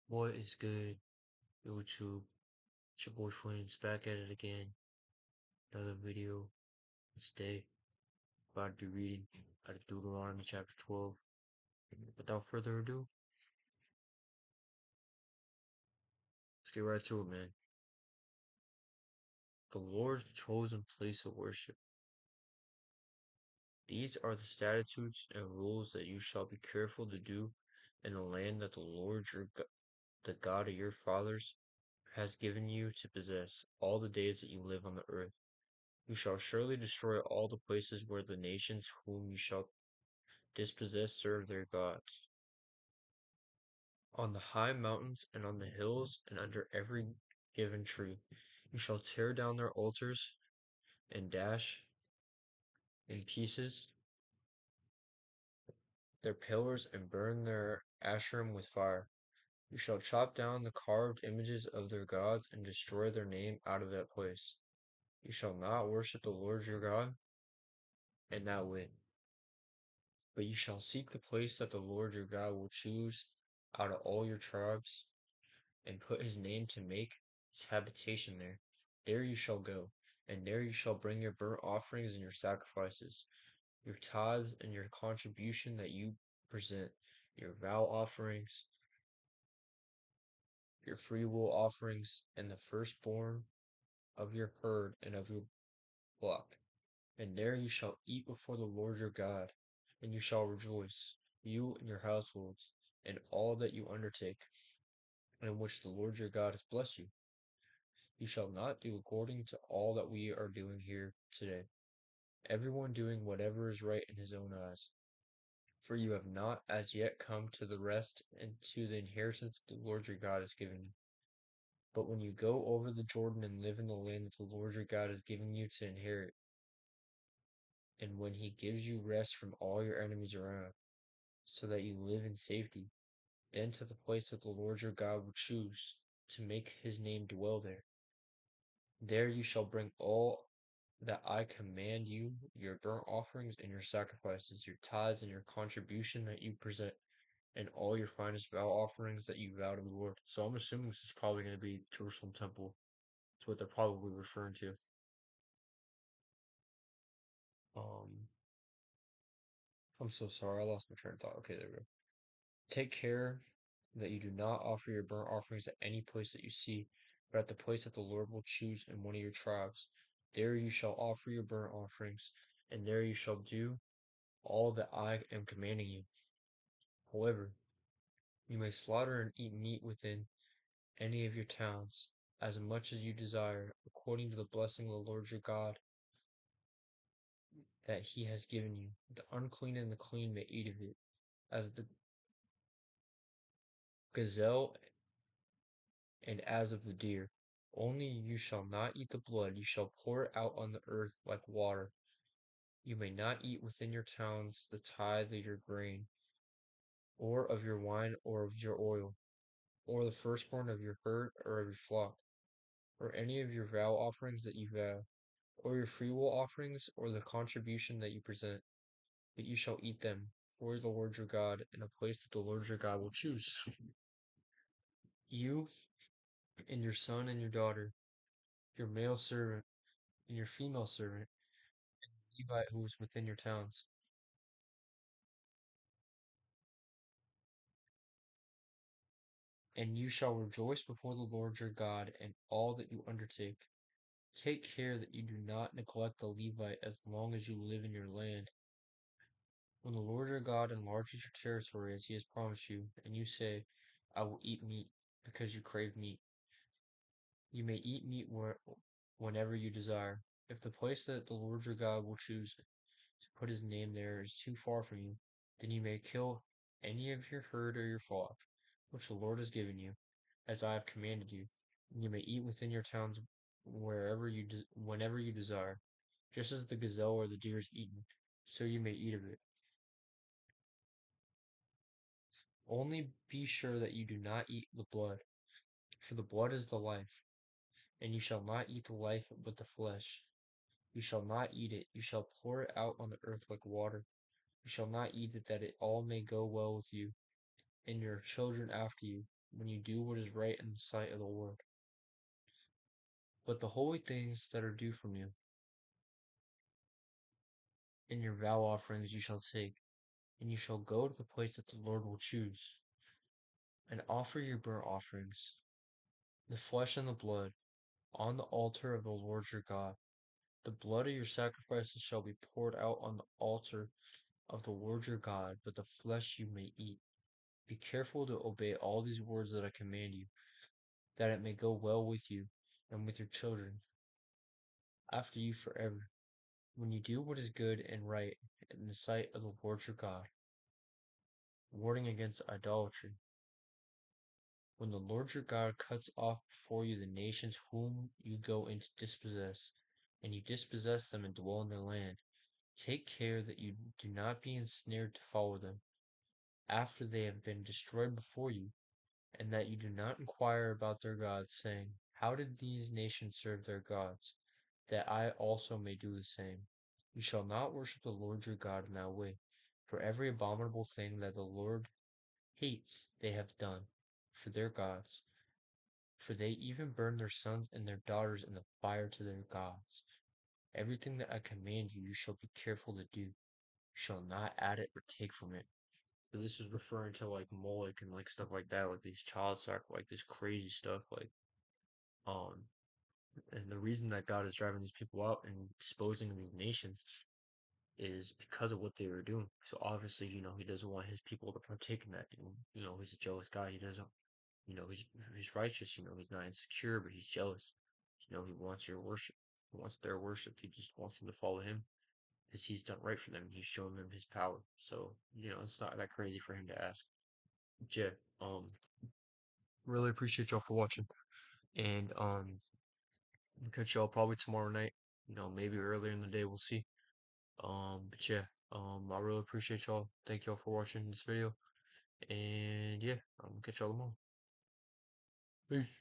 What is good, YouTube? It's your boy Flames back at it again. Another video. Today, about to be reading out of Deuteronomy chapter 12. Without further ado, let's get right to it, man. The Lord's chosen place of worship. These are the statutes and rules that you shall be careful to do in the land that the Lord the God of your fathers, has given you to possess all the days that you live on the earth. You shall surely destroy all the places where the nations whom you shall dispossess serve their gods. On the high mountains and on the hills and under every given tree, you shall tear down their altars and dash in pieces their pillars and burn their asherim with fire. You shall chop down the carved images of their gods and destroy their name out of that place. You shall not worship the Lord your God in that way, but you shall seek the place that the Lord your God will choose out of all your tribes and put his name to make his habitation there. There you shall go, and there you shall bring your burnt offerings and your sacrifices, your tithes and your contribution that you present, your vow offerings, your freewill offerings, and the firstborn of your herd and of your flock. And there you shall eat before the Lord your God, and you shall rejoice, you and your households, and all that you undertake, in which the Lord your God has blessed you. You shall not do according to all that we are doing here today, everyone doing whatever is right in his own eyes. For you have not as yet come to the rest and to the inheritance the Lord your God has given you. But when you go over the Jordan and live in the land that the Lord your God has given you to inherit, and when he gives you rest from all your enemies around, so that you live in safety, then to the place that the Lord your God will choose to make his name dwell there. There you shall bring all that I command you, your burnt offerings and your sacrifices, your tithes and your contribution that you present, and all your finest vow offerings that you vow to the Lord. So I'm assuming this is probably going to be Jerusalem Temple. That's what they're probably referring to. Um, I'm so sorry, I lost my train of thought. Okay, there we go. Take care that you do not offer your burnt offerings at any place that you see, but at the place that the Lord will choose in one of your tribes. There you shall offer your burnt offerings, and there you shall do all that I am commanding you. However, you may slaughter and eat meat within any of your towns, as much as you desire, according to the blessing of the Lord your God that he has given you. The unclean and the clean may eat of it, as the gazelle and as of the deer. Only you shall not eat the blood, you shall pour it out on the earth like water. You may not eat within your towns the tithe of your grain, or of your wine, or of your oil, or the firstborn of your herd or of your flock, or any of your vow offerings that you vow, or your freewill offerings, or the contribution that you present, but you shall eat them for the Lord your God in a place that the Lord your God will choose. You and your son and your daughter, your male servant and your female servant, Levite who is within your towns. And you shall rejoice before the Lord your God in all that you undertake. Take care that you do not neglect the Levite as long as you live in your land. When the Lord your God enlarges your territory as he has promised you, and you say, I will eat meat, because you crave meat, you may eat meat whenever you desire. If the place that the Lord your God will choose to put his name there is too far from you, then you may kill any of your herd or your flock, which the Lord has given you, as I have commanded you. You may eat within your towns whenever you desire, just as the gazelle or the deer is eaten, so you may eat of it. Only be sure that you do not eat the blood, for the blood is the life, and you shall not eat the life but the flesh. You shall not eat it, you shall pour it out on the earth like water. You shall not eat it, that it all may go well with you, and your children after you. when you do what is right in the sight of the Lord. But the holy things that are due from you, and your vow offerings you shall take, and you shall go to the place that the Lord will choose, and offer your burnt offerings, the flesh and the blood, on the altar of the Lord your God. The blood of your sacrifices shall be poured out on the altar of the Lord your God, but the flesh you may eat. Be careful to obey all these words that I command you, that it may go well with you and with your children after you forever, when you do what is good and right in the sight of the Lord your God. Warning against idolatry. When the Lord your God cuts off before you the nations whom you go in to dispossess, and you dispossess them and dwell in their land, take care that you do not be ensnared to follow them after they have been destroyed before you, and that you do not inquire about their gods, saying, how did these nations serve their gods, that I also may do the same? You shall not worship the Lord your God in that way, for every abominable thing that the Lord hates they have done for their gods, for they even burn their sons and their daughters in the fire to their gods. Everything that I command you, you shall be careful to do. You shall not add it or take from it. So this is referring to like Moloch and like stuff like that, like these child sacrifice, like this crazy stuff, um, and the reason that God is driving these people out and exposing these nations is because of what they were doing. So obviously, he doesn't want his people to partake in that. He's a jealous God. He doesn't, he's righteous. He's not insecure, but he's jealous. He wants your worship. He wants their worship. He just wants them to follow him because he's done right for them. He's shown them his power. So, it's not that crazy for him to ask. But yeah, really appreciate y'all for watching. And I'll catch y'all probably tomorrow night. Maybe earlier in the day, we'll see. But yeah, I really appreciate y'all. Thank y'all for watching this video. And yeah, catch y'all tomorrow. Peace.